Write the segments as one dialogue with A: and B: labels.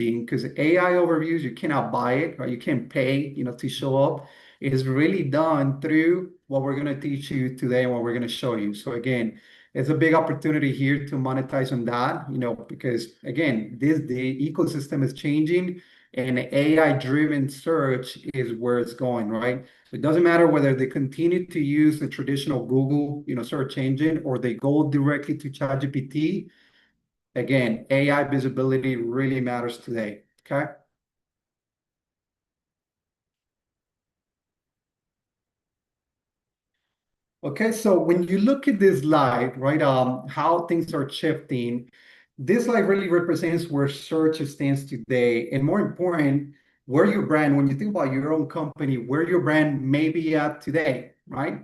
A: because AI overviews, you cannot buy it, or you can't pay, to show up. It is really done through what we're going to teach you today and what we're going to show you. So again, it's a big opportunity here to monetize on that, because again, the ecosystem is changing and AI-driven search is where it's going, right? So it doesn't matter whether they continue to use the traditional Google, search engine, or they go directly to ChatGPT. Again, AI visibility really matters today. Okay. Okay, so when you look at this slide, right, how things are shifting, this slide really represents where search stands today, and more important, where your brand, when you think about your own company, where your brand may be at today, right?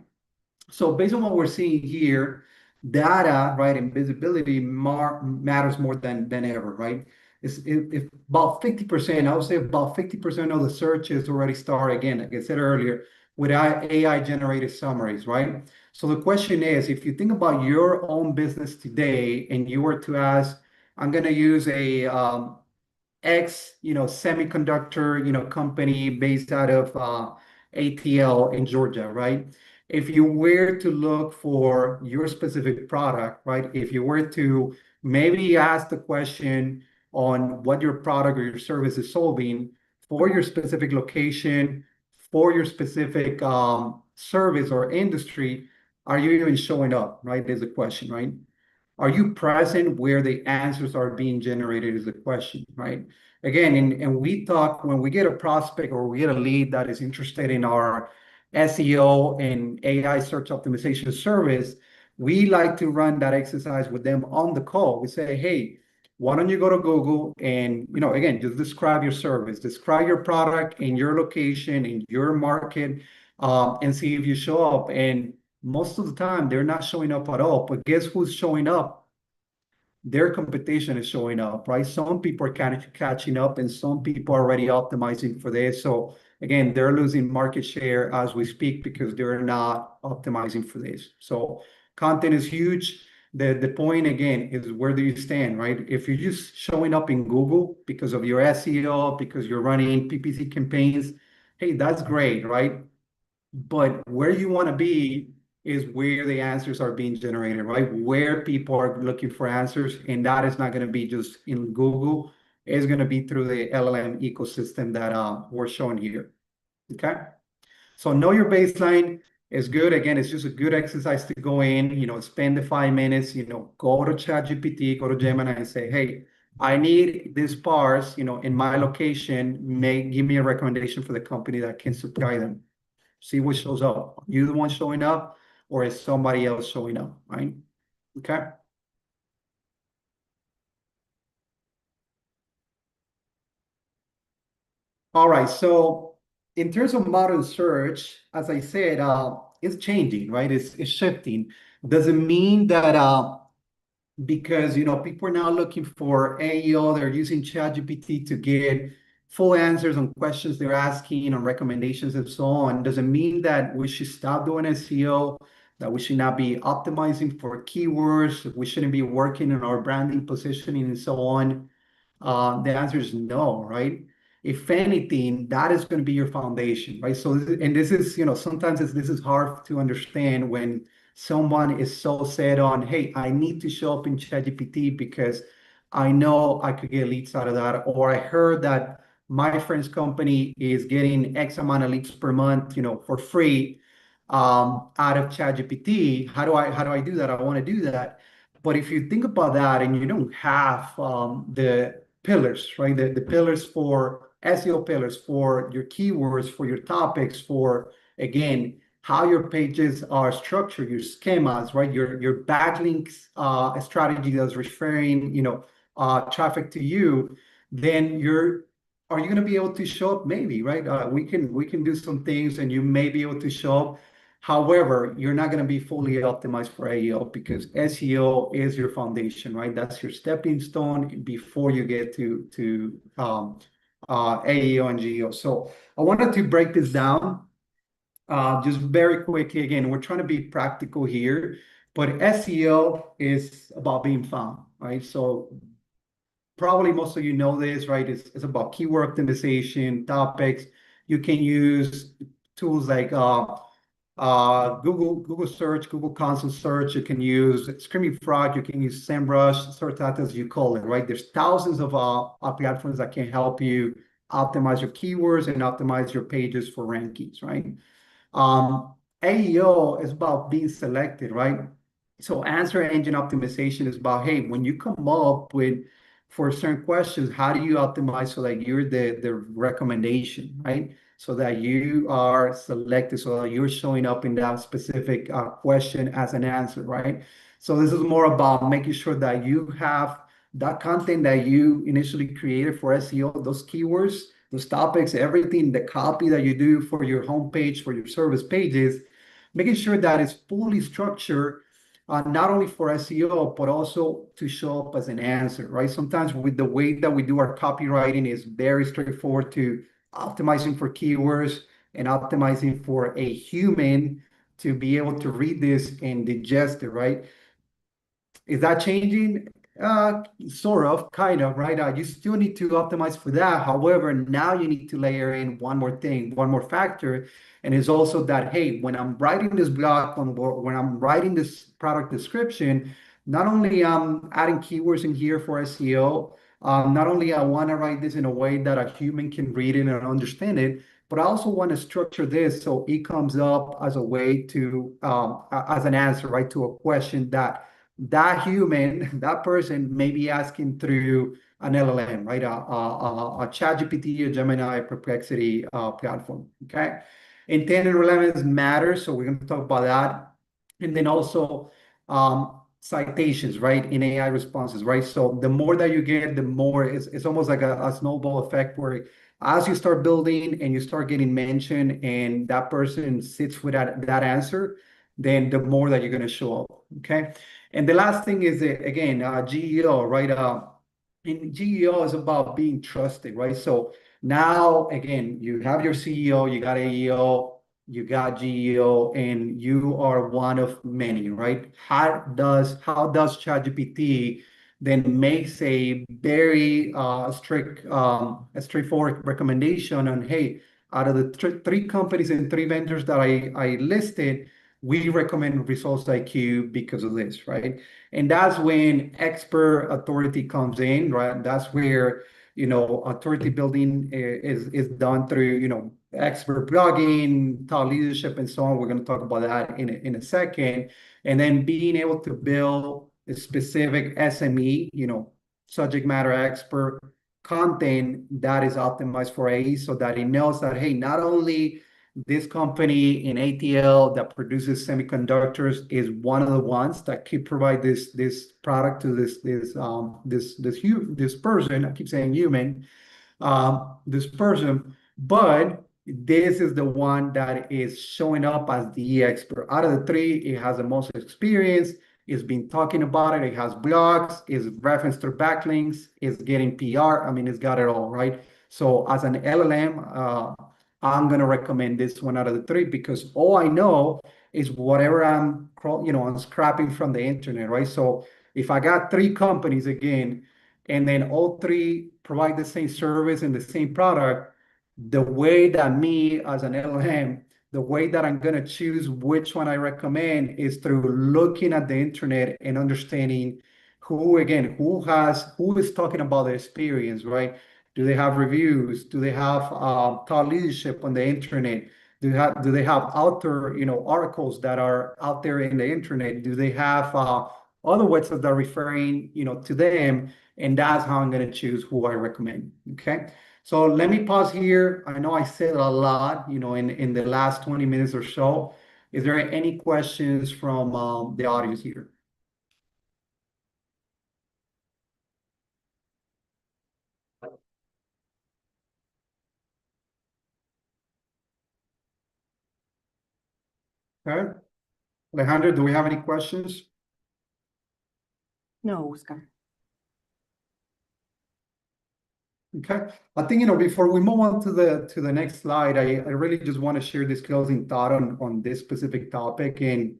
A: So based on what we're seeing here, data, right, and visibility matters more than ever, right? If about 50%, I would say about 50% of the searches already start, again, like I said earlier, with AI-generated summaries, right? So the question is, if you think about your own business today and you were to ask, I'm going to use a X, semiconductor, company based out of ATL in Georgia, right? If you were to look for your specific product, right? If you were to maybe ask the question on what your product or your service is solving for your specific location, for your specific service or industry, are you even showing up, right? Is the question, right? Are you present where the answers are being generated is the question, right? Again, and we talk when we get a prospect or we get a lead that is interested in our SEO and AI search optimization service, we like to run that exercise with them on the call. We say, hey, why don't you go to Google and, again, just describe your service, describe your product in your location, in your market, and see if you show up. And most of the time, they're not showing up at all. But guess who's showing up? Their competition is showing up, right? Some people are kind of catching up, and some people are already optimizing for this. So again, they're losing market share as we speak because they're not optimizing for this. So content is huge. The point again is, where do you stand, right? If you're just showing up in Google because of your SEO, because you're running PPC campaigns, hey, that's great, right? But where you want to be is where the answers are being generated, right? Where people are looking for answers. And that is not going to be just in Google. It's going to be through the LLM ecosystem that we're showing here. Okay. So know your baseline is good. Again, it's just a good exercise to go in, spend the 5 minutes, go to ChatGPT, go to Gemini and say, hey, I need this parse, in my location. Give me a recommendation for the company that can supply them. See what shows up. Are you the one showing up, or is somebody else showing up, right? Okay. All right. So in terms of modern search, as I said, it's changing, right? It's shifting. Doesn't mean that because people are now looking for AEO, they're using ChatGPT to get full answers on questions they're asking, on recommendations and so on. Doesn't mean that we should stop doing SEO, that we should not be optimizing for keywords, we shouldn't be working on our branding, positioning, and so on. The answer is no, right? If anything, that is going to be your foundation, right? So, and this is, sometimes this is hard to understand when someone is so set on, hey, I need to show up in ChatGPT because I know I could get leads out of that, or I heard that my friend's company is getting X amount of leads per month, for free, out of ChatGPT. How do I do that? I want to do that. But if you think about that and you don't have the pillars, right? The pillars for SEO, pillars for your keywords, for your topics, for, again, how your pages are structured, your schemas, right? Your backlinks strategy that's referring, traffic to you, then are you going to be able to show up? Maybe, right? We can do some things and you may be able to show up. However, you're not going to be fully optimized for AEO because SEO is your foundation, right? That's your stepping stone before you get to AEO and GEO. So I wanted to break this down just very quickly. Again, we're trying to be practical here, but SEO is about being found, right? So probably most of you know this, right? It's about keyword optimization, topics. You can use tools like Google search, Google console search. You can use Screaming Frog. You can use SEMrush, sort that as you call it, right? There's thousands of platforms that can help you optimize your keywords and optimize your pages for rankings, right? AEO is about being selected, right? So answer engine optimization is about, hey, when you come up with for certain questions, how do you optimize so that you're the recommendation, right? So that you are selected, so that you're showing up in that specific question as an answer, right? So this is more about making sure that you have that content that you initially created for SEO, those keywords, those topics, everything, the copy that you do for your homepage, for your service pages, making sure that it's fully structured, not only for SEO, but also to show up as an answer, right? Sometimes with the way that we do our copywriting is very straightforward to optimizing for keywords and optimizing for a human to be able to read this and digest it, right? Is that changing? Sort of, kind of, right? You still need to optimize for that. However, now you need to layer in one more thing, one more factor, and it's also that, hey, when I'm writing this blog, when I'm writing this product description, not only I'm adding keywords in here for SEO, not only I want to write this in a way that a human can read it and understand it, but I also want to structure this so it comes up as a way to, as an answer, right, to a question that that human, that person may be asking through an LLM, right? A ChatGPT, a Gemini, Perplexity platform, okay? Intent and relevance matters, so we're going to talk about that. And then also citations, right, in AI responses, right? So the more that you get, the more it's almost like a snowball effect where as you start building and you start getting mentioned and that person sits with that answer, then the more that you're going to show up, okay? And the last thing is, again, GEO, right? In GEO is about being trusted, right? So now, again, you have your CEO, you got AEO, you got GEO, and you are one of many, right? How does ChatGPT then makes a very a straightforward recommendation on, hey, out of the three companies and three vendors that I listed, we recommend Results IQ because of this, right? And that's when expert authority comes in, right? That's where, authority building is done through, expert blogging, thought leadership, and so on. We're going to talk about that in a second. And then being able to build a specific SME, subject matter expert content that is optimized for AE so that it knows that, hey, not only this company in ATL that produces semiconductors is one of the ones that could provide this product to this person. I keep saying human, this person, but this is the one that is showing up as the expert. Out of the three, it has the most experience. It's been talking about it. It has blogs. It's referenced through backlinks. It's getting PR. I mean, it's got it all, right? So as an LLM, I'm going to recommend this one out of the three because all I know is whatever I'm scrapping from the internet, right? So if I got three companies again, and then all three provide the same service and the same product, the way that me as an LLM, the way that I'm going to choose which one I recommend is through looking at the internet and understanding who is talking about the experience, right? Do they have reviews? Do they have thought leadership on the internet? Do they have author, articles that are out there in the internet? Do they have other websites that are referring, to them? And that's how I'm going to choose who I recommend. Okay. So let me pause here. I know I said a lot, in the last 20 minutes or so. Is there any questions from the audience here? Okay. Alejandro, do we have any questions?
B: No, Oscar.
A: Okay. I think, before we move on to the next slide, I really just want to share this closing thought on this specific topic. And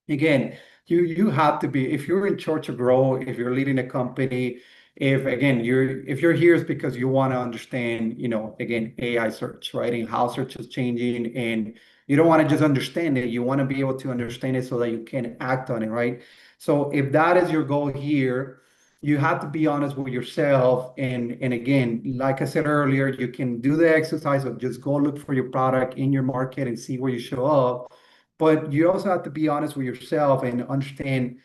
A: again, you have to be, if you're in charge of grow, if you're leading a company, If again you're here is because you want to understand, again, AI search, right? And how search is changing, and you don't want to just understand it. You want to be able to understand it so that you can act on it, right? So if that is your goal here, you have to be honest with yourself. And again, like I said earlier, you can do the exercise of just go look for your product in your market and see where you show up. But you also have to be honest with yourself and understand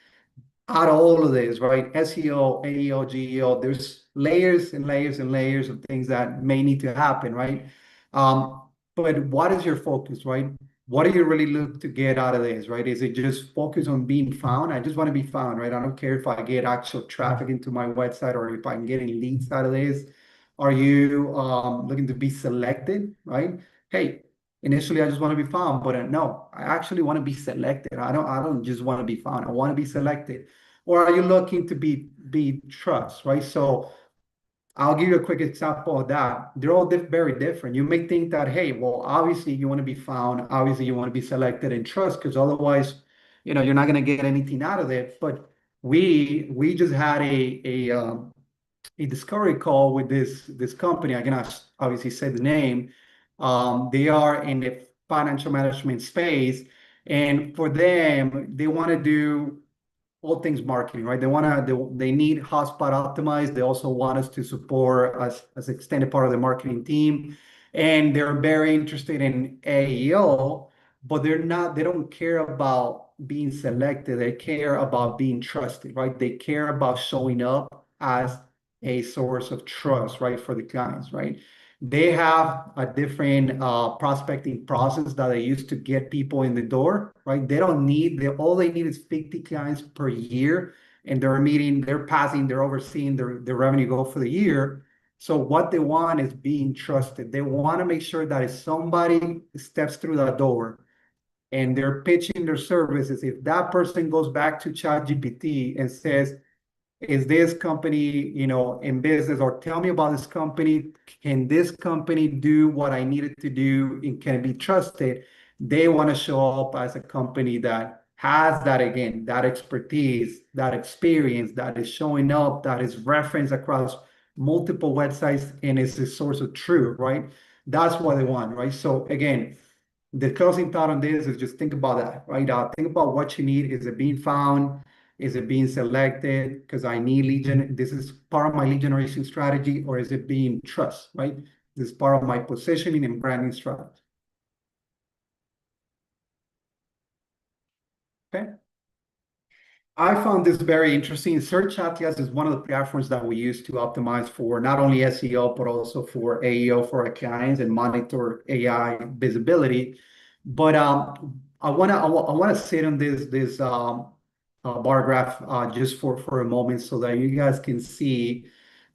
A: out of all of this, right? SEO, AEO, GEO, there's layers and layers and layers of things that may need to happen, right? Um, but what is your focus, right? What do you really look to get out of this, right? Is it just focus on being found? I just want to be found, right? I don't care if I get actual traffic into my website or if I'm getting leads out of this. Are you looking to be selected, right? Hey, initially I just want to be found, but no, I actually want to be selected. I don't just want to be found. I want to be selected. Or are you looking to be trust, right? So I'll give you a quick example of that. They're all very different. You may think that, hey, well, obviously you want to be found, obviously you want to be selected and trust, because otherwise, you're not going to get anything out of it. But we just had a discovery call with this company. I cannot obviously say the name. They are in the financial management space, and for them, they want to do all things marketing, right? They need hotspot optimized. They also want us to support as extended part of the marketing team, and they're very interested in AEO, but they don't care about being selected. They care about being trusted, right? They care about showing up as a source of trust, right, for the clients, right? They have a different prospecting process that they use to get people in the door, right? All they need is 50 clients per year, and they're passing, they're overseeing their revenue goal for the year. So what they want is being trusted. They want to make sure that if somebody steps through that door and they're pitching their services, if that person goes back to ChatGPT and says, is this company, in business, or tell me about this company. Can this company do what I needed to do and can it be trusted? They want to show up as a company that has that, again, that expertise, that experience, that is showing up, that is referenced across multiple websites and is a source of truth, right? That's what they want, right? So again, the closing thought on this is just think about that, right? Think about what you need. Is it being found? Is it being selected? Because I need this is part of my lead generation strategy, or is it being trust, right? This is part of my positioning and branding strategy. Okay. I found this very interesting. Search Atlas is one of the platforms that we use to optimize for not only SEO, but also for AEO for our clients and monitor AI visibility. But I wanna sit on this bar graph just for a moment so that you guys can see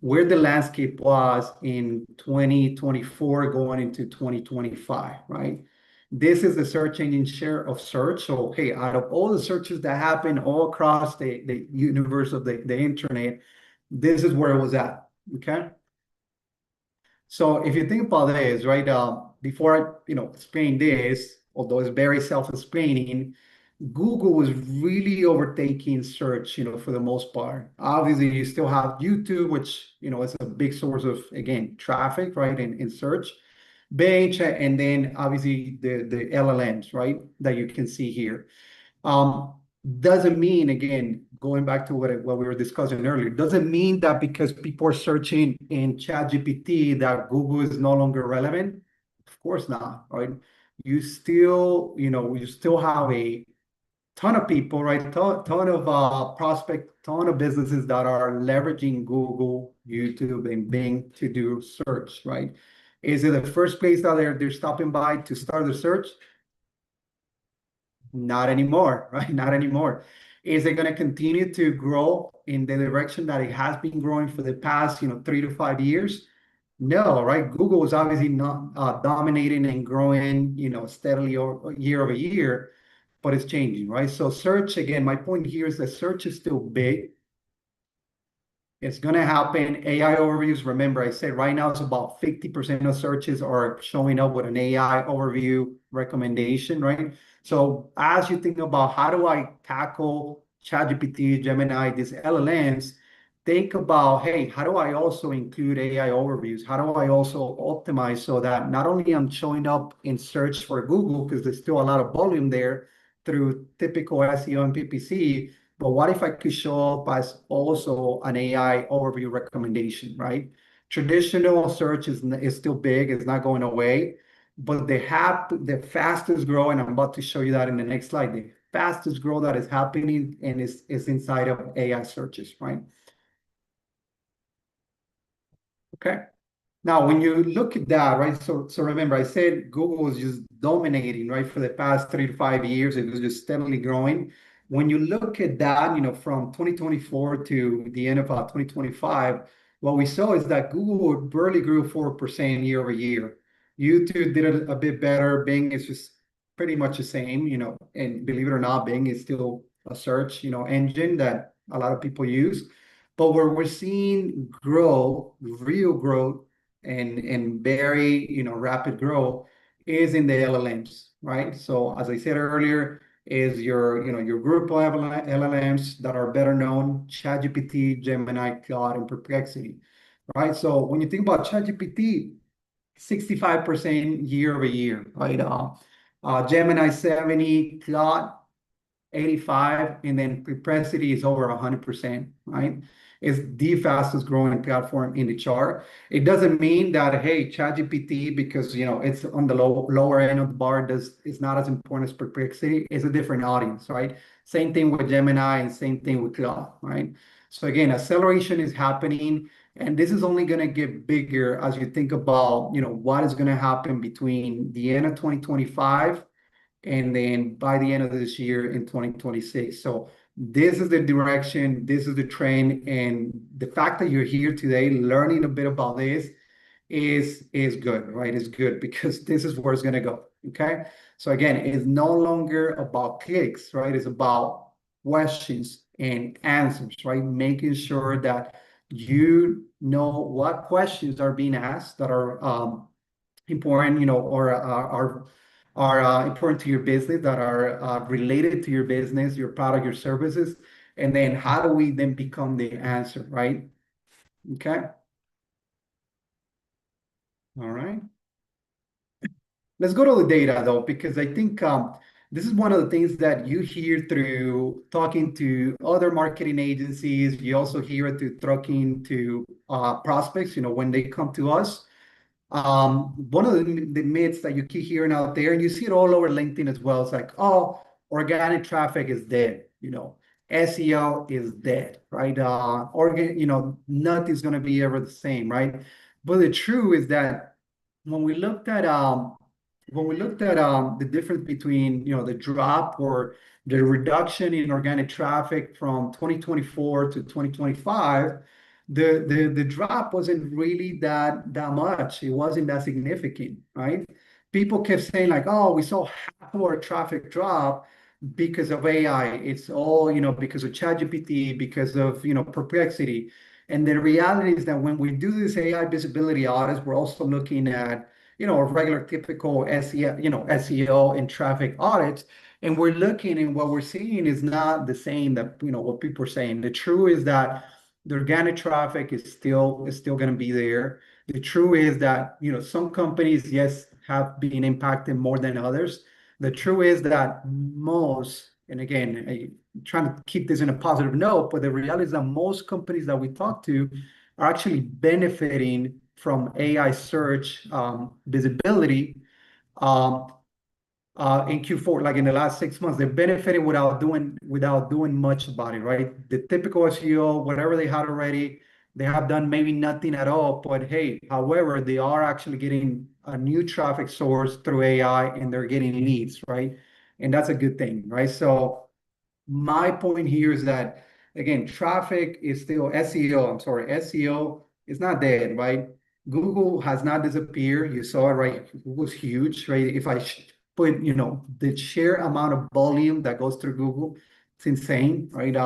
A: where the landscape was in 2024 going into 2025, right? This is the search engine share of search. So, hey, out of all the searches that happen all across the universe of the internet, this is where it was at. Okay. So if you think about this, right, before I, explain this, although it's very self-explaining, Google was really overtaking search, for the most part. Obviously, you still have YouTube, which, is a big source of, again, traffic, right, in search. Bench, and then obviously the LLMs, right, that you can see here. Um, doesn't mean, again, going back to what we were discussing earlier, doesn't mean that because people are searching in ChatGPT that Google is no longer relevant. Of course not, right? You still have a ton of people, right? Ton of prospect, ton of businesses that are leveraging Google, YouTube, and Bing to do search, right? Is it the first place that they're stopping by to start the search? Not anymore, right? Not anymore. Is it going to continue to grow in the direction that it has been growing for the past, 3 to 5 years? No, right? Google is obviously not dominating and growing, steadily year over year, but it's changing, right? So search, again, my point here is that search is still big. It's going to happen. AI overviews, remember, I said right now it's about 50% of searches are showing up with an AI overview recommendation, right? So as you think about how do I tackle ChatGPT, Gemini, these LLMs, think about, hey, how do I also include AI overviews? How do I also optimize so that not only I'm showing up in search for Google, because there's still a lot of volume there through typical SEO and PPC, but what if I could show up as also an AI overview recommendation, right? Traditional search is still big, it's not going away, but the fastest grow, and I'm about to show you that in the next slide, the fastest growth that is happening and is inside of AI searches, right? Okay. Now, when you look at that, right? So remember, I said Google was just dominating, right? For the past 3 to 5 years, it was just steadily growing. When you look at that, from 2024 to the end of 2025, what we saw is that Google barely grew 4% year over year. YouTube did it a bit better. Bing is just pretty much the same, and believe it or not, Bing is still a search, engine that a lot of people use. But where we're seeing real growth, and very rapid growth is in the LLMs, right? So as I said earlier, is your group of LLMs that are better known: ChatGPT, Gemini, Claude, and Perplexity, right? So when you think about ChatGPT, 65% year over year, right? Gemini 70, Claude 85, and then Perplexity is over 100%, right? It's the fastest growing platform in the chart. It doesn't mean that, hey, ChatGPT, because it's on the lower end of the bar, is not as important as Perplexity. It's a different audience, right? Same thing with Gemini and same thing with Claude, right? So again, acceleration is happening, and this is only going to get bigger as you think about, what is going to happen between the end of 2025 and then by the end of this year in 2026. So this is the direction, this is the trend, and the fact that you're here today learning a bit about this is good, right? It's good because this is where it's going to go. Okay. So again, it's no longer about clicks, right? It's about questions and answers, right? Making sure that you know what questions are being asked that are important, or are important to your business, that are related to your business, your product, your services, and then how do we then become the answer, right? Okay. All right. Let's go to the data though, because I think this is one of the things that you hear through talking to other marketing agencies. You also hear it through talking to prospects, when they come to us. One of the myths that you keep hearing out there, and you see it all over LinkedIn as well, it's like, oh, organic traffic is dead, SEO is dead, right? Nothing's going to be ever the same, right? But the truth is that when we looked at the difference between the drop or the reduction in organic traffic from 2024 to 2025, the drop wasn't really that much. It wasn't that significant, right? People kept saying like, oh, we saw half of our traffic drop because of AI. It's all because of ChatGPT, because of Perplexity. And the reality is that when we do this AI visibility audits, we're also looking at a regular typical SEO and traffic audits. And we're looking, and what we're seeing is not the same that, what people are saying. The truth is that the organic traffic is still going to be there. The truth is that, some companies, yes, have been impacted more than others. The truth is that most, and again, I'm trying to keep this in a positive note, but the reality is that most companies that we talk to are actually benefiting from AI search visibility um, in Q4, like in the last 6 months. They're benefiting without doing much about it, right? The typical SEO, whatever they had already, they have done maybe nothing at all. But hey, however, they are actually getting a new traffic source through AI, and they're getting leads, right? And that's a good thing, right? So my point here is that, again, traffic is still SEO. I'm sorry, SEO is not dead, right? Google has not disappeared. You saw it, right? Google's huge, right? If I put, the sheer amount of volume that goes through Google, it's insane, right?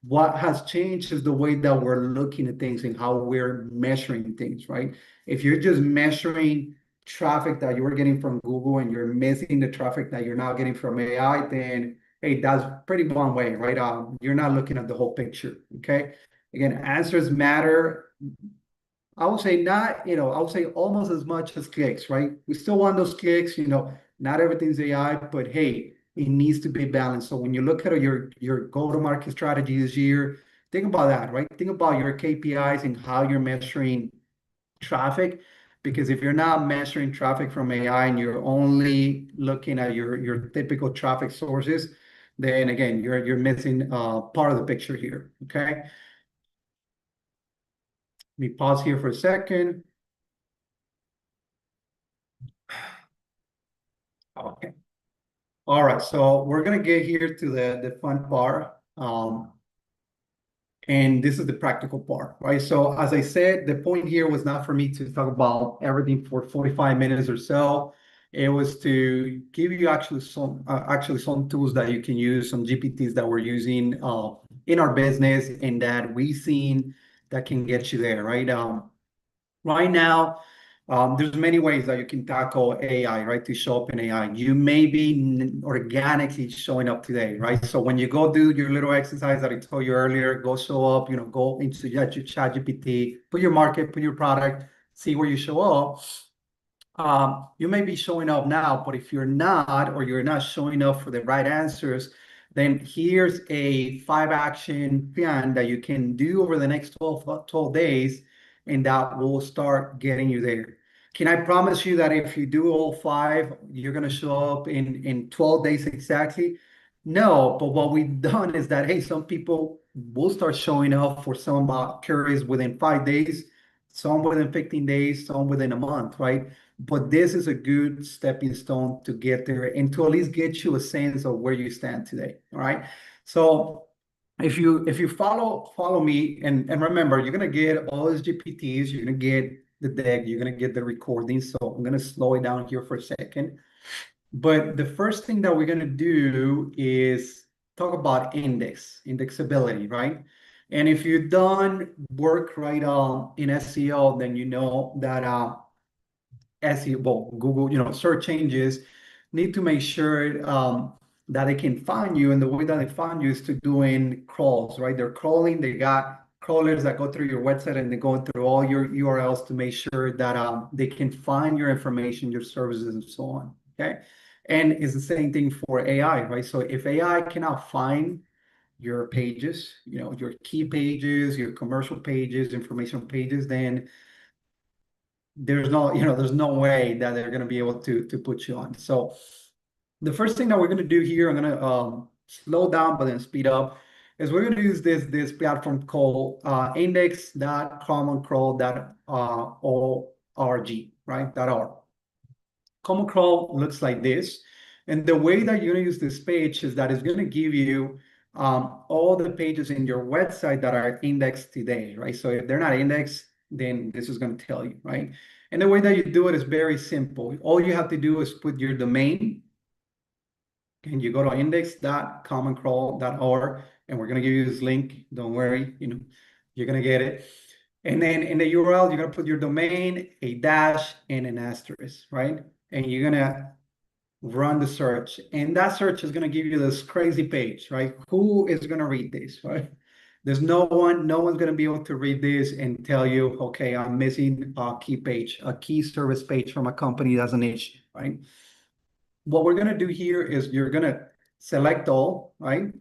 A: What has changed is the way that we're looking at things and how we're measuring things, right? If you're just measuring traffic that you were getting from Google and you're missing the traffic that you're now getting from AI, then hey, that's pretty one way, right? You're not looking at the whole picture, okay? Again, answers matter. I would say not, I would say almost as much as clicks, right? We still want those clicks, not everything's AI, but hey, it needs to be balanced. So when you look at your go-to-market strategy this year, think about that, right? Think about your KPIs and how you're measuring traffic. Because if you're not measuring traffic from AI and you're only looking at your typical traffic sources, then again, you're missing part of the picture here. Okay. Let me pause here for a second. Okay. All right, so we're gonna get here to the fun part, and this is the practical part, right? So as I said, the point here was not for me to talk about everything for 45 minutes or so. It was to give you actually some tools that you can use, some GPTs that we're using in our business and that we've seen that can get you there, right? Right now, there's many ways that you can tackle AI, right? To show up in AI. You may be organically showing up today, right? So when you go do your little exercise that I told you earlier, go show up, go into your ChatGPT, put your market, put your product, see where you show up. You may be showing up now, but if you're not, or you're not showing up for the right answers, then here's a 5 action plan that you can do over the next 12 days, and that will start getting you there. Can I promise you that if you do all five, you're going to show up in 12 days exactly? No, but what we've done is that, hey, some people will start showing up for some queries within 5 days, some within 15 days, some within a month, right? But this is a good stepping stone to get there and to at least get you a sense of where you stand today. All right. So if you follow me and remember, you're gonna get all these GPTs, you're gonna get the deck, you're gonna get the recording. So I'm gonna slow it down here for a second. But the first thing that we're gonna do is talk about indexability, right? And if you've done work right in SEO, then you know that SEO, well, Google, search changes need to make sure that they can find you. And the way that they find you is to doing crawls, right? They're crawling. They got crawlers that go through your website and they go through all your URLs to make sure that they can find your information, your services, and so on. Okay. And it's the same thing for AI, right? So if AI cannot find your pages, your key pages, your commercial pages, information pages, then there's no way that they're going to be able to put you on. So the first thing that we're going to do here, I'm going to slow down but then speed up, is we're going to use this platform called index.commoncrawl.org, right? .org. Common Crawl looks like this. And the way that you're going to use this page is that it's going to give you all the pages in your website that are indexed today, right? So if they're not indexed, then this is going to tell you, right? And the way that you do it is very simple. All you have to do is put your domain, and you go to index.commoncrawl.org, and we're going to give you this link. Don't worry, you're going to get it. And then in the URL, you're going to put your domain, a dash, and an asterisk, right? And you're going to run the search. And that search is going to give you this crazy page, right? Who is going to read this, right? There's no one's going to be able to read this and tell you, okay, I'm missing a key page, a key service page from a company that's an issue, right? What we're going to do here is you're going to select all, right?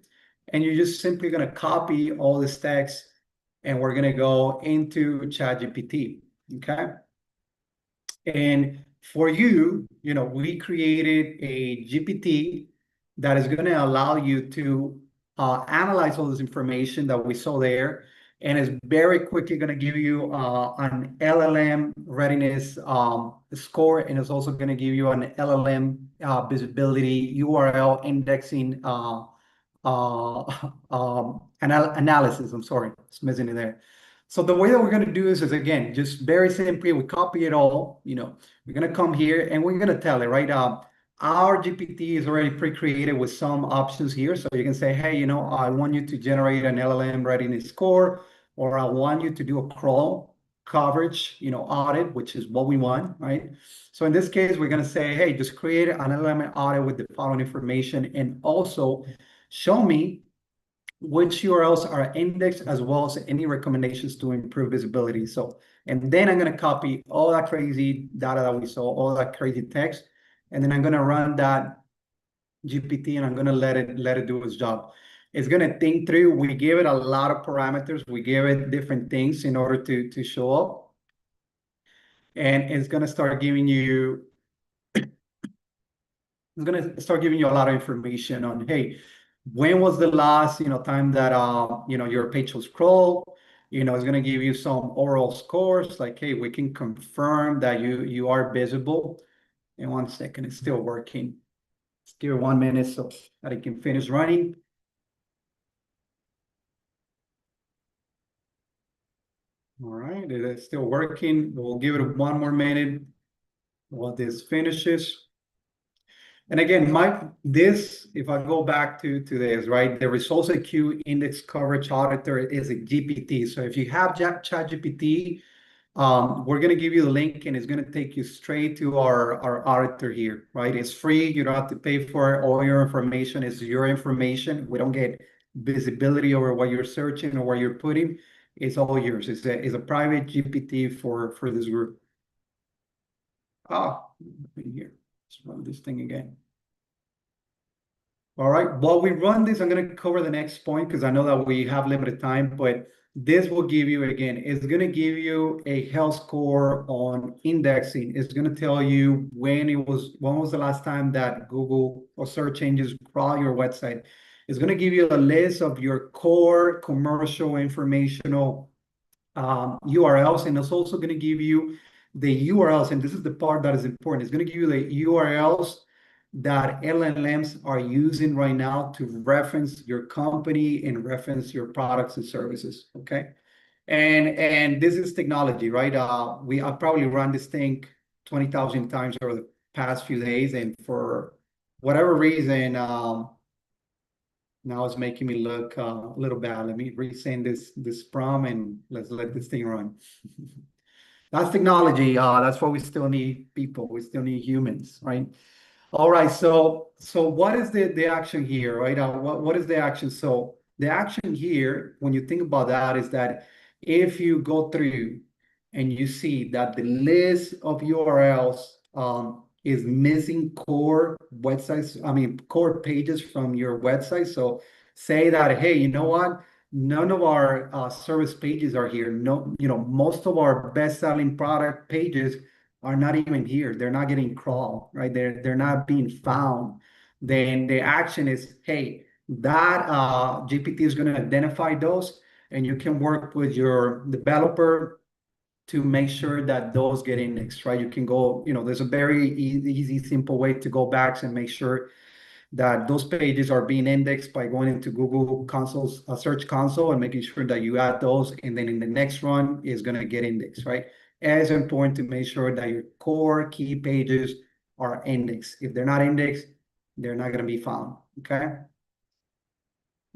A: And you're just simply going to copy all this text, and we're going to go into ChatGPT, okay? And for you, we created a GPT that is going to allow you to analyze all this information that we saw there, and is very quickly going to give you an LLM readiness score, and it's also going to give you an LLM visibility URL indexing analysis. I'm sorry, it's missing it there. So the way that we're going to do this is, again, just very simply, we copy it all. We're going to come here and we're going to tell it, right? Our GPT is already pre-created with some options here. So you can say, hey, I want you to generate an LLM readiness score, or I want you to do a crawl coverage, audit, which is what we want, right? So in this case, we're going to say, hey, just create an LLM audit with the following information, and also show me which URLs are indexed, as well as any recommendations to improve visibility. So, and then I'm going to copy all that crazy data that we saw, all that crazy text, and then I'm going to run that GPT and I'm going to let it do its job. It's going to think through. We give it a lot of parameters. We give it different things in order to show up. And it's going to start giving you it's going to start giving you a lot of information on, hey, when was the last, time that, your page was scrolled? It's going to give you some overall scores like, hey, we can confirm that you are visible. In 1 second, it's still working. Let's give it 1 minute so that it can finish running. All right, it is still working. We'll give it 1 more minute while this finishes. And again, if I go back to this, right, the results IQ index coverage auditor is a GPT. So if you have ChatGPT, we're going to give you the link and it's going to take you straight to our auditor here, right? It's free. You don't have to pay for it. All your information is your information. We don't get visibility over what you're searching or what you're putting. It's all yours. It's a private GPT for this group. Here. Let's run this thing again. All right, while we run this, I'm going to cover the next point because I know that we have limited time, but this will give you, again, it's going to give you a health score on indexing. It's going to tell you when was the last time that Google or search engines crawl your website. It's going to give you a list of your core commercial informational URLs, and it's also going to give you the URLs, and this is the part that is important. It's going to give you the URLs that LLMs are using right now to reference your company and reference your products and services. Okay, and this is technology, right? I've probably run this thing 20,000 times over the past few days, and for whatever reason, now it's making me look a little bad. Let me resend this prompt and let's let this thing run. That's technology. That's why we still need people. We still need humans, right? All right. So what is the action here, right? What is the action? So the action here, when you think about that, is that if you go through and you see that the list of URLs is missing core websites, core pages from your website. So say that, hey, you know what? None of our service pages are here. No, most of our best-selling product pages are not even here. They're not getting crawled, right? They're not being found. Then the action is, hey, that GPT is going to identify those, and you can work with your developer to make sure that those get indexed, right? You can go, there's a very easy, simple way to go back and make sure that those pages are being indexed by going into Google Console's Search Console and making sure that you add those, and then in the next run is going to get indexed, right? It's important to make sure that your core key pages are indexed. If they're not indexed, they're not going to be found, okay?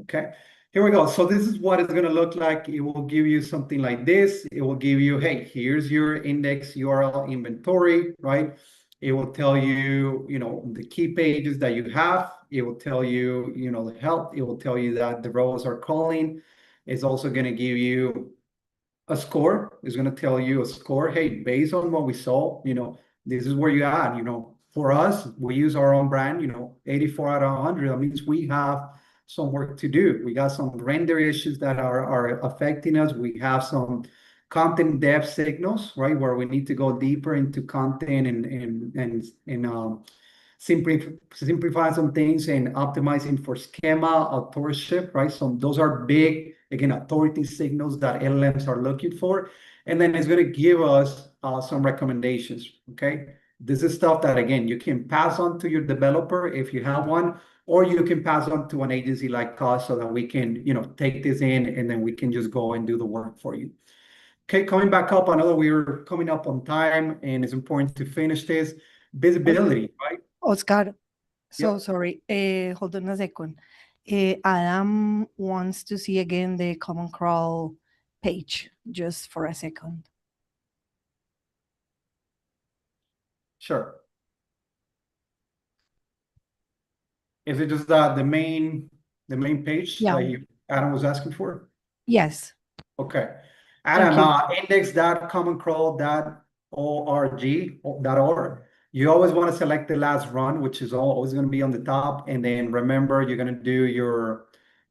A: Okay, here we go. So this is what it's going to look like. It will give you something like this. It will give you, hey, here's your index URL inventory, right? It will tell you, the key pages that you have. It will tell you, the help. It will tell you that the rows are calling. It's also going to give you a score. It's going to tell you a score. Hey, based on what we saw, this is where you at. For us, we use our own brand, 84 out of 100. That means we have some work to do. We got some render issues that are affecting us. We have some content depth signals, right, where we need to go deeper into content and simplify some things and optimizing for schema authorship, right? So those are big, again, authority signals that LLMs are looking for. And then it's going to give us some recommendations, okay? This is stuff that, again, you can pass on to your developer if you have one, or you can pass on to an agency like us so that we can, take this in and then we can just go and do the work for you. Okay, coming back up, I know that we're coming up on time and it's important to finish this. Visibility, right?
B: Oscar, so
A: Yep,
B: sorry. Hold on a second. Adam wants to see again the common crawl page, just for a second.
A: sure. Is it just the main page
B: Yeah,
A: that you? Adam was asking for?
B: Yes.
A: Okay.
B: Thank
A: Adam,
B: you.
A: index.commoncrawl.org. You always want to select the last run, which is always going to be on the top. And then remember, you're going to do your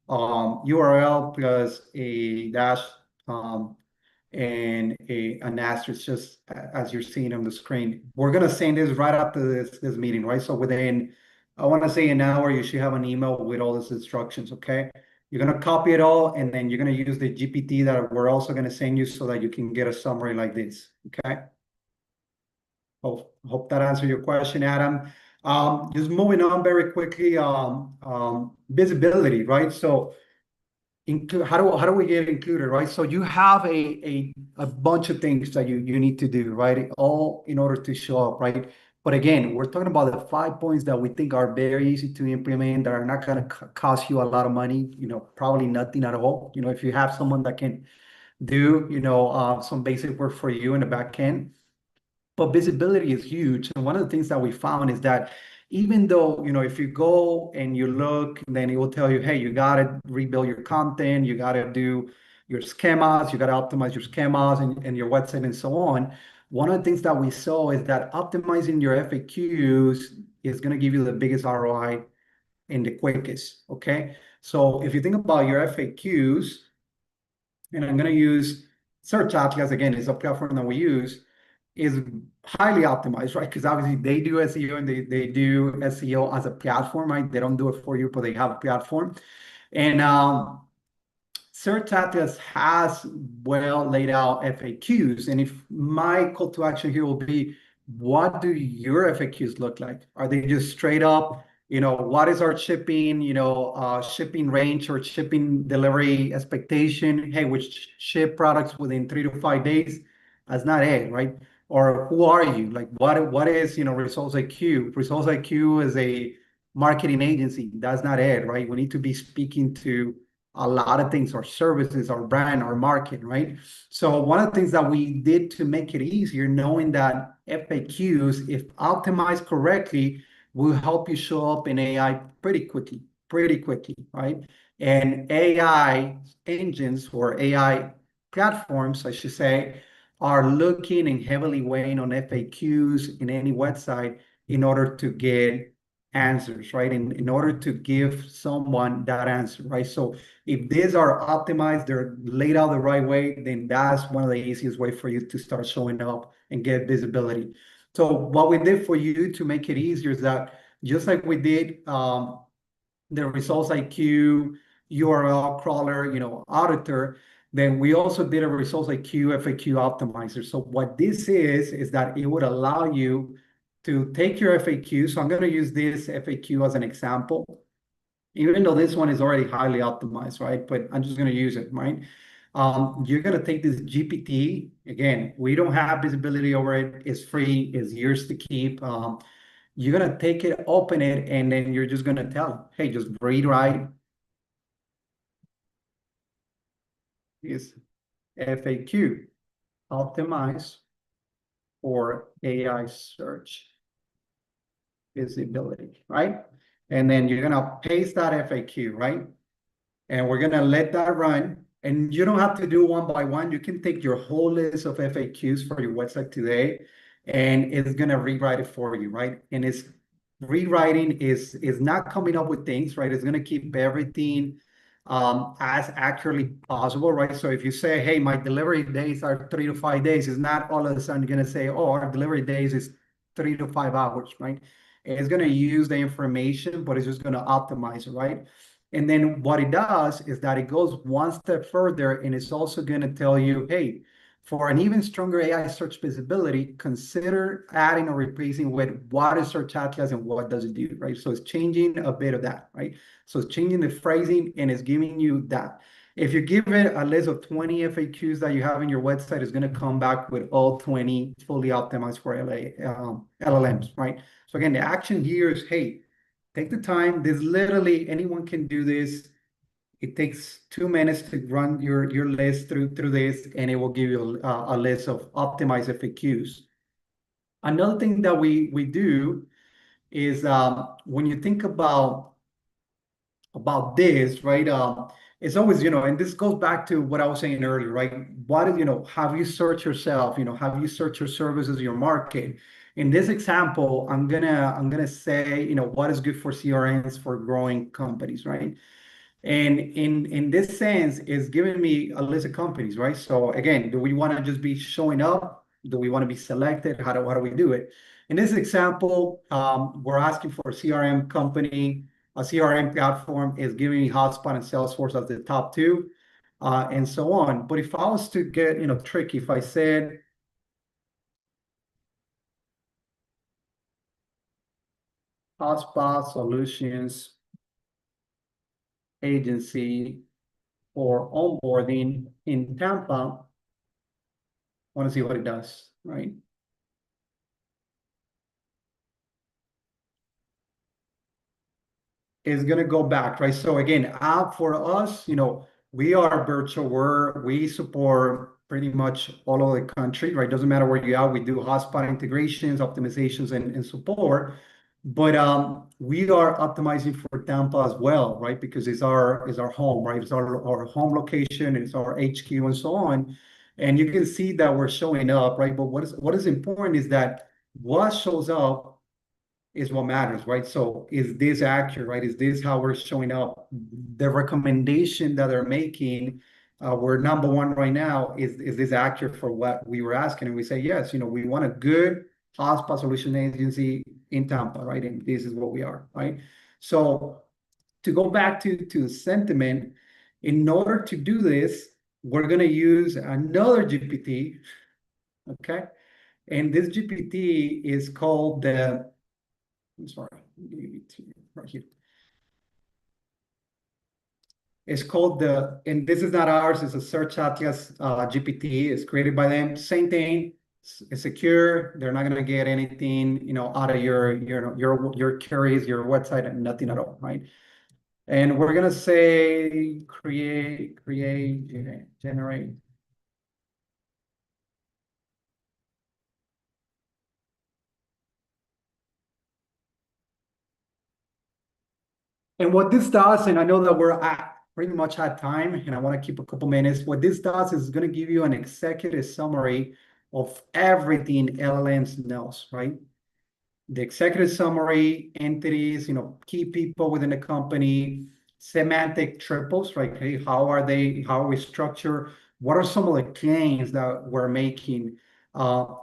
A: URL plus a dash and an asterisk, just as you're seeing on the screen. We're going to send this right after this meeting, right? So within, I want to say an hour, you should have an email with all these instructions, okay? You're going to copy it all, and then you're going to use the GPT that we're also going to send you so that you can get a summary like this, okay? Hope that answered your question, Adam. Just moving on very quickly, visibility, right? So how do we get included, right? So you have a bunch of things that you need to do, right? All in order to show up, right? But again, we're talking about the 5 points that we think are very easy to implement, that are not going to cost you a lot of money, probably nothing at all. If you have someone that can do, some basic work for you in the back end. But visibility is huge. And one of the things that we found is that even though, if you go and you look, then it will tell you, hey, you got to rebuild your content, you got to do your schemas, you got to optimize your schemas and your website and so on. One of the things that we saw is that optimizing your FAQs is going to give you the biggest ROI and the quickest. Okay. So if you think about your FAQs, and I'm going to use Search Atlas again, it's a platform that we use, is highly optimized, right? Because obviously they do SEO and they do SEO as a platform, right? They don't do it for you, but they have a platform. And Search Atlas has well laid out FAQs. And if my call to action here will be, what do your FAQs look like? Are they just straight up, what is our shipping, shipping range or shipping delivery expectation? Hey, which ship products within 3 to 5 days? That's not it, right? Or who are you? Like what is, Results IQ? Results IQ is a marketing agency. That's not it, right? We need to be speaking to a lot of things, our services, our brand, our market, right? So one of the things that we did to make it easier, knowing that FAQs, if optimized correctly, will help you show up in AI pretty quickly, right? And AI engines or AI platforms, I should say, are looking and heavily weighing on FAQs in any website in order to get answers, right? In order to give someone that answer, right? So if these are optimized, they're laid out the right way, then that's one of the easiest way for you to start showing up and get visibility. So what we did for you to make it easier is that just like we did the Results IQ, URL crawler, auditor, then we also did a Results IQ FAQ optimizer. So what this is that it would allow you to take your FAQ. So I'm going to use this FAQ as an example, even though this one is already highly optimized, right? But I'm just going to use it, right? You're going to take this GPT. Again, we don't have visibility over it. It's free. It's yours to keep. You're going to take it, open it, and then you're just going to tell, hey, just rewrite this FAQ, optimize for AI search visibility, right? And then you're going to paste that FAQ, right? And we're going to let that run. And you don't have to do one by one. You can take your whole list of FAQs for your website today, and it's going to rewrite it for you, right? And it's rewriting is not coming up with things, right? It's going to keep everything as accurately possible, right? So if you say, hey, my delivery days are 3 to 5 days, it's not all of a sudden going to say, oh, our delivery days is 3 to 5 hours, right? It's going to use the information, but it's just going to optimize it, right? And then what it does is that it goes one step further, and it's also going to tell you, hey, for an even stronger AI search visibility, consider adding or replacing with what is Search Atlas and what does it do, right? So it's changing a bit of that, right? So it's changing the phrasing and it's giving you that. If you give it a list of 20 FAQs that you have in your website, it's going to come back with all 20 fully optimized for LLMs, right? So again, the action here is, hey, take the time. This literally anyone can do this. It takes 2 minutes to run your list through this, and it will give you a list of optimized FAQs. Another thing that we do is when you think about this, right? it's always, and this goes back to what I was saying earlier, right? What is, have you searched yourself? Have you searched your services, your market? In this example, I'm gonna say, what is good for CRNs for growing companies, right? And in this sense, it's giving me a list of companies, right? So again, do we want to just be showing up? Do we want to be selected? How do we do it? In this example, we're asking for a CRM company. A CRM platform is giving me Hotspot and Salesforce as the top two, and so on. But if I was to get, tricky, if I said Hotspot Solutions Agency for onboarding in Tampa, I want to see what it does, right? Is going to go back, right? So again, for us, we are virtual. We support pretty much all over the country, right? Doesn't matter where you are. We do hotspot integrations, optimizations, and support. But we are optimizing for Tampa as well, right? Because it's our home, right? It's our home location, it's our HQ, and so on. And you can see that we're showing up, right? But what is important is that what shows up is what matters, right? So is this accurate, right? Is this how we're showing up? The recommendation that they're making, we're number one right now. Is this accurate for what we were asking? And we say, yes, we want a good hotspot solution agency in Tampa, right? And this is what we are, right? So to go back to sentiment, in order to do this, we're going to use another GPT, okay? And this GPT is called I'm sorry, right here. It's called and this is not ours, it's a Search Atlas GPT. It's created by them. Same thing, it's secure. They're not going to get anything, out of your queries, your website, and nothing at all, right? And we're going to say create, generate. And what this does, and I know that we're at pretty much at time, and I want to keep a couple minutes. What this does is going to give you an executive summary of everything LLMs knows, right? The executive summary, entities, key people within the company, semantic triples, right? Hey, how are we structured? What are some of the claims that we're making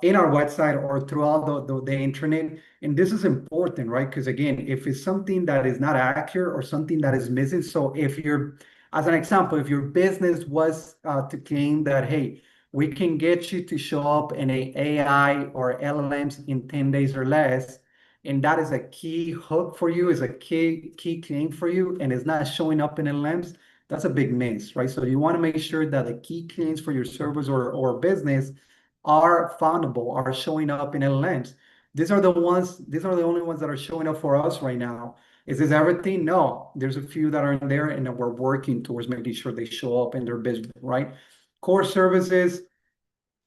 A: in our website or throughout the internet? And this is important, right? Because again, if it's something that is not accurate or something that is missing, so if you're, as an example, if your business was to claim that, hey, we can get you to show up in a AI or LLMs in 10 days or less, and that is a key hook for you, is a key claim for you, and it's not showing up in LLMs, that's a big miss, right? So you want to make sure that the key claims for your service or business are foundable, are showing up in LLMs. These are the only ones that are showing up for us right now. Is this everything? No, there's a few that are in there, and we're working towards making sure they show up in their business, right? Core services,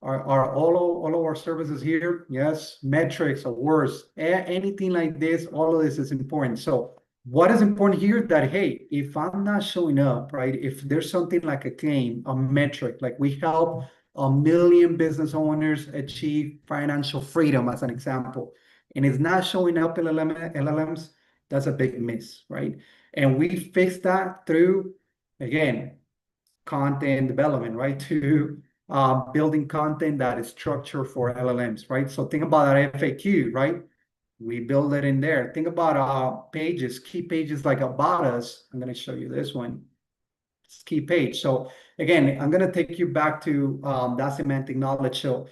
A: are all of our services here? Yes. Metrics, awards, anything like this, all of this is important. So what is important here that, hey, if I'm not showing up, right? If there's something like a claim, a metric, like we help 1 million business owners achieve financial freedom as an example, and it's not showing up in LLMs, that's a big miss, right? And we fix that through, again, content development, right? To building content that is structured for LLMs, right? So think about that FAQ, right? We build it in there. Think about pages, key pages like about us. I'm going to show you this one. It's key page. So again, I'm going to take you back to that semantic knowledge. So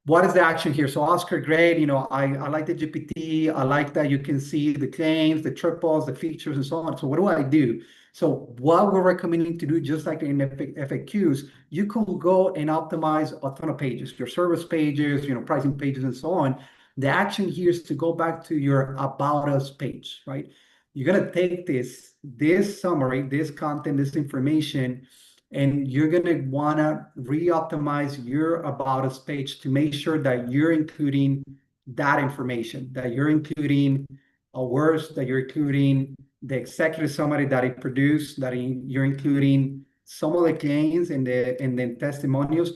A: what is the action here? So Oscar, great. I like the GPT. I like that you can see the claims, the triples, the features, and so on. So what do I do? So what we're recommending to do, just like in FAQs, you can go and optimize a ton of pages, your service pages, pricing pages, and so on. The action here is to go back to your About Us page, right? You're gonna take this summary, this content, this information, and you're going to want to re-optimize your About Us page to make sure that you're including that information, that you're including words, that you're including the executive summary that it produced, you're including some of the claims and then testimonials.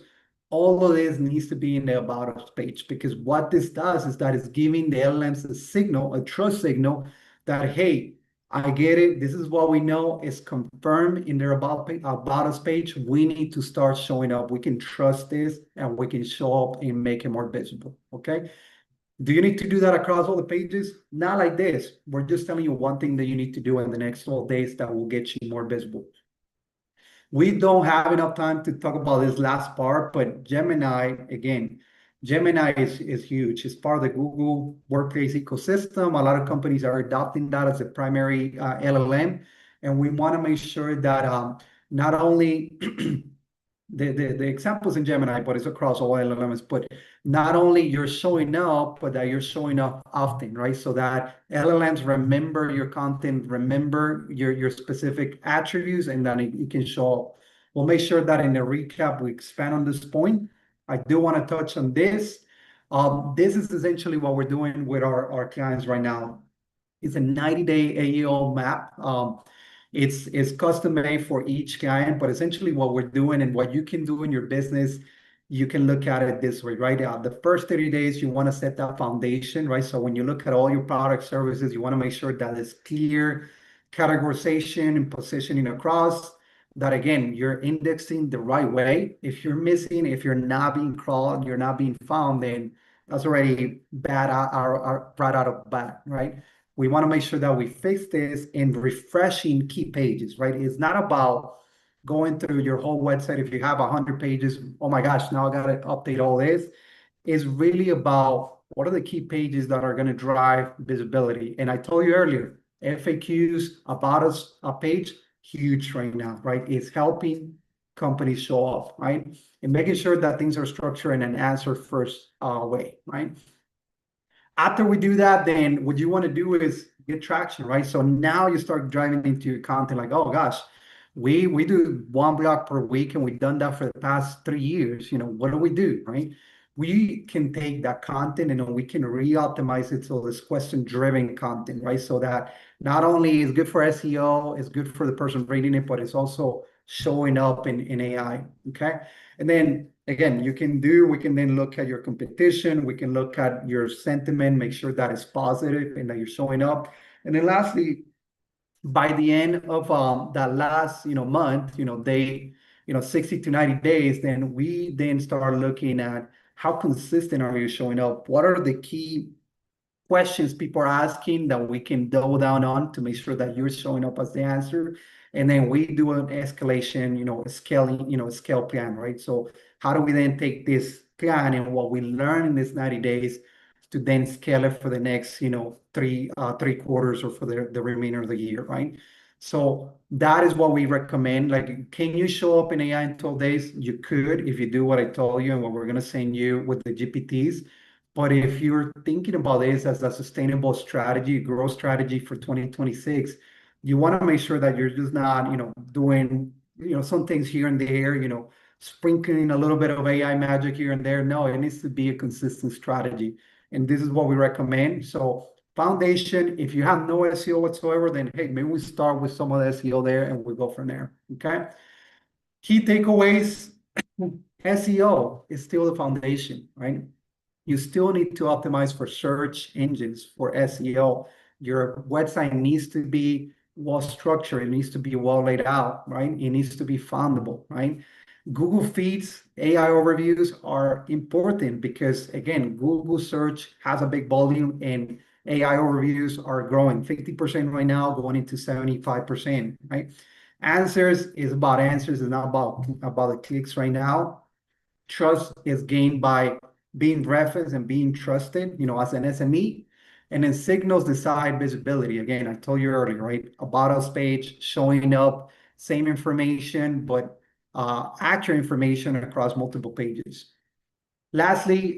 A: All of this needs to be in the about us page, because what this does is that it's giving the LLMs a signal, a trust signal that, hey, I get it. This is what we know. It's confirmed in their about us page. We need to start showing up. We can trust this and we can show up and make it more visible. Okay. Do you need to do that across all the pages? Not like this. We're just telling you one thing that you need to do in the next 12 days that will get you more visible. We don't have enough time to talk about this last part, but Gemini, again, Gemini is huge. It's part of the Google Workplace ecosystem. A lot of companies are adopting that as a primary LLM. And we want to make sure that not only the examples in Gemini, but it's across all LLMs, but not only you're showing up, but that you're showing up often, right? So that LLMs remember your content, remember your specific attributes, and then it can show up. We'll make sure that in the recap, we expand on this point. I do want to touch on this. This is essentially what we're doing with our clients right now. It's a 90-day AEO map. It's custom made for each client, but essentially what we're doing and what you can do in your business, you can look at it this way, right? The first 30 days, you want to set that foundation, right? So when you look at all your product services, you want to make sure that it's clear categorization and positioning across, that again, you're indexing the right way. If you're missing, if you're not being crawled, you're not being found, then that's already bad, right out of bat, right? We want to make sure that we fix this in refreshing key pages, right? It's not about going through your whole website. If you have 100 pages, oh my gosh, now I got to update all this. It's really about what are the key pages that are going to drive visibility. And I told you earlier, FAQs, about us, a page, huge right now, right? It's helping companies show up, right? And making sure that things are structured in an answer first way, right? After we do that, then what you want to do is get traction, right? So now you start driving into your content like, oh gosh, we do one blog per week and we've done that for the past 3 years. What do we do, right? We can take that content and we can re-optimize it so this question-driven content, right? So that not only is good for SEO, it's good for the person reading it, but it's also showing up in AI, okay? And then again, we can then look at your competition, we can look at your sentiment, make sure that it's positive and that you're showing up. And then lastly, by the end of that last month, 60 to 90 days, then we then start looking at how consistent are you showing up? What are the key questions people are asking that we can double down on to make sure that you're showing up as the answer? And then we do an escalation, a scaling, a scale plan, right? So how do we then take this plan and what we learn in this 90 days to then scale it for the next, three quarters or for the remainder of the year, right? So that is what we recommend. Like, can you show up in AI in 12 days? You could if you do what I told you and what we're going to send you with the GPTs. But if you're thinking about this as a sustainable strategy, growth strategy for 2026, you want to make sure that you're just not, doing, some things here and there, sprinkling a little bit of AI magic here and there. No, it needs to be a consistent strategy. And this is what we recommend. So foundation, if you have no SEO whatsoever, then hey, maybe we start with some of the SEO there and we go from there. Okay. Key takeaways. SEO is still the foundation, right? You still need to optimize for search engines for SEO. Your website needs to be well structured. It needs to be well laid out, right? It needs to be foundable, right? Google Feeds, AI overviews are important because, again, Google search has a big volume and AI overviews are growing 50% right now, going into 75%, right? Answers is about answers, it's not about the clicks right now. Trust is gained by being referenced and being trusted, as an SME. And then signals decide visibility. Again, I told you earlier, right? About us page, showing up, same information, but accurate information across multiple pages. Lastly,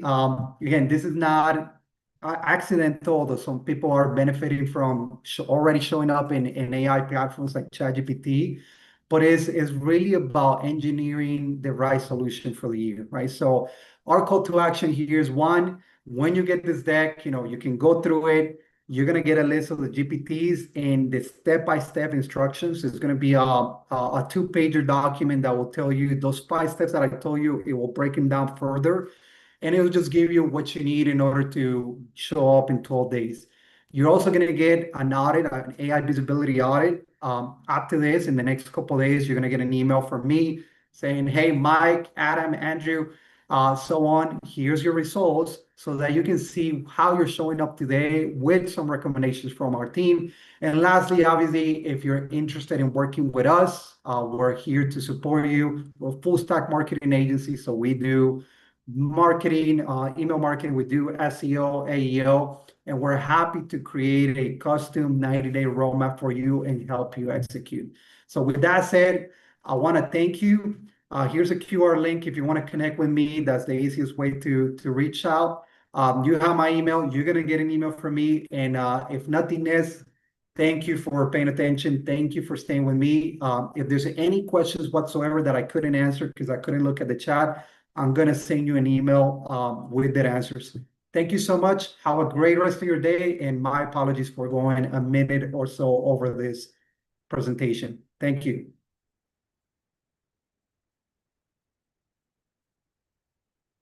A: again, this is not accidental, although some people are benefiting from already showing up in AI platforms like ChatGPT, but it's really about engineering the right solution for the year, right? So our call to action here is one, when you get this deck, you can go through it, You're going to get a list of the GPTs and the step-by-step instructions. It's going to be a two-pager document that will tell you those 5 steps that I told you. It will break them down further, and it will just give you what you need in order to show up in 12 days. You're also going to get an audit, an AI visibility audit. After this, in the next couple of days, you're going to get an email from me saying, hey, Mike, Adam, Andrew, so on, here's your results so that you can see how you're showing up today with some recommendations from our team. And lastly, obviously, if you're interested in working with us, we're here to support you. We're a full stack marketing agency, so we do marketing, email marketing, we do SEO, AEO, and we're happy to create a custom 90-day roadmap for you and help you execute. So with that said, I want to thank you. Here's a QR link if you want to connect with me. That's the easiest way to reach out. You have my email. You're going to get an email from me. And if nothing else, thank you for paying attention. Thank you for staying with me. If there's any questions whatsoever that I couldn't answer because I couldn't look at the chat, I'm going to send you an email with the answers. Thank you so much. Have a great rest of your day. And my apologies for going a minute or so over this presentation. Thank you.